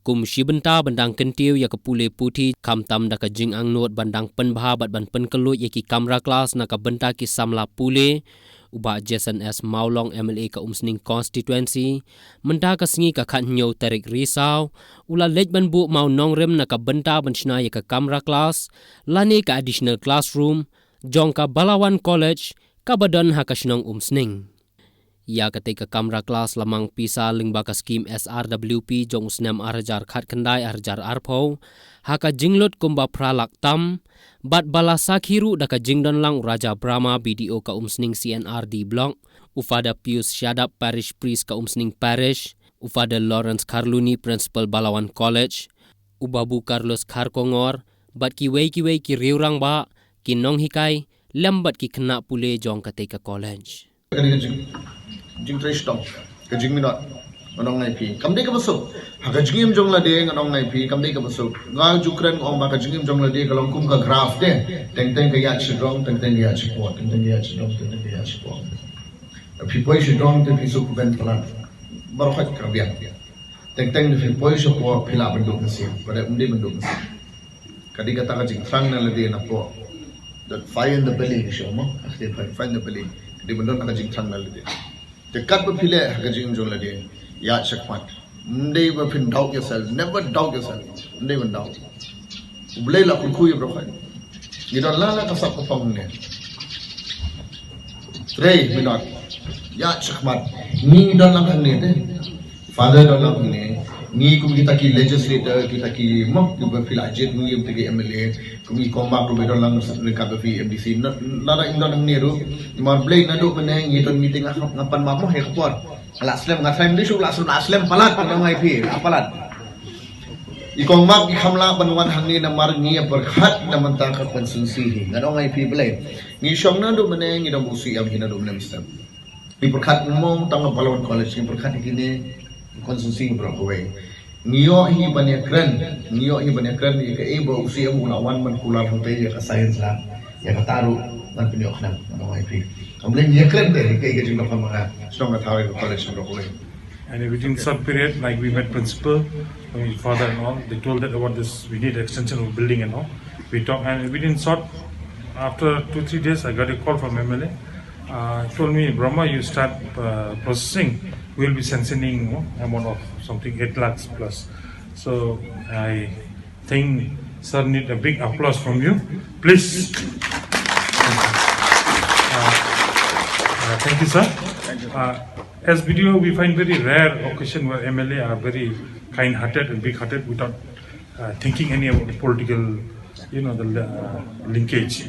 kum shibenta bandang kentiu ya kapule puti kam tam da ka jing ang not bandang penbha bat ban penkelut ya ki Kamra Klas na ka benta ki samla pule uba Jason S Maulong MLA ka Umsning constituency menda ka singi ka khat nyau tarik risau ula lej ban bu Mawnongrim na ka benta ban shna ya ka Kamra Klas lani ka additional classroom jong ka Balawan College ka badan ha ka shnong Umsning. Ya ketika Kamra Klas lamang pisa lingba ka skim SRWP jong usnam arjar khat kandai arjar arpo haka jinglot kumba pralak tam bat bala sakhiru daka jingdon lang Raja Brahma BDO ka Umsning CNR di blok ufada Pius Syadap Parish Priest ka Umsning Parish ufada Lawrence Karluni Principal Balawan College ubabu Carlos Kharkongor bat ki wei ki riurang ba ki nong hikai lambat ki kena pule jong ketika college. Jing trace dong, kajing minot, anong naipi. Kamdi ka basok, hakajingim jong lade anong naipi. Kamdi ka basok, nga jukren ong baka jingim jong lade kalong kum ka graph de. Teng kaya chidong, teng kaya chipot, teng kaya chidong, teng kaya chipot. Pipoy chidong, teng pisok ben pelan. Barokat kerabian. Teng pipoy chipot pila benduk nasi, pada undi benduk nasi. Kadi kata kajing trang na lade na po. That fire in the belly, siya mo. Akti fire in the belly. Kadi benduk na kajing trang na lade. Dekat berpilih kajing jong lade, ya cekmat. Ndai berpin doubt yourself, never doubt yourself. Ndai men doubt. Boleh lah kuy berapa? Ni dah lala kasap kepang ni. Three minot, ya cekmat. Ni dah lang ni deh. Father dah lang ni. Ni kum kita ki legislator, kita ki mak berpilih ajet ni yang pergi MLA. Kami komak tu dah lang dekat berpilih MDC. Lara indon ni ru. Mar blade na do meneng ngiton meeting ngapan mamah ya kuat. Ala aslam ngatraim di syuk aslam palat nang IP apalat. Ikong mak ikamla banwan hangni na mar ngi berkhat na mantaka konsensi ngadong IP blade. Ngi syong na do meneng ngidong usi am hina do meneng sistem. Di berkhat mong tang Balawan College ni berkhat kini konsensi berapa way. Ngiyo hi banyakran ya ka ebo usi am ulawan man kular hotel ya ka science la ya ka taru man penyok nang IP. Amleng ya keren deh kayak gitu nak mana strong at how college from Kolej. And within some period, like we met principal, my father and all, they told that about this, we need extension of building and all. We talked and within short, after 2-3 days, I got a call from MLA. Told me, Brahma, you start processing, we'll be sanctioning amount of something 8 lakhs plus. So I think sir need a big applause from you. Please. Thank you, sir. As video, we find very rare occasion where MLA are very kind-hearted and big-hearted without thinking any about the political, the linkage.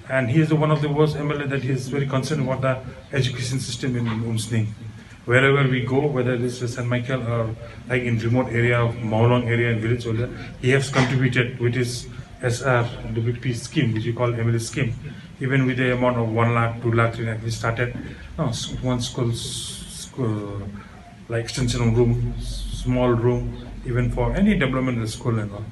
And he is one of the worst MLA that he is very concerned about the education system in Umsning. Wherever we go, whether it is St. Michael or like in remote area of Mawnongrim area and village area, he has contributed with his SRWP scheme, which we call MLA scheme. Even with the amount of 1 lakh, 2 lakh, 3 lakh, we started one school like extension room, small room, even for any development in the school and all.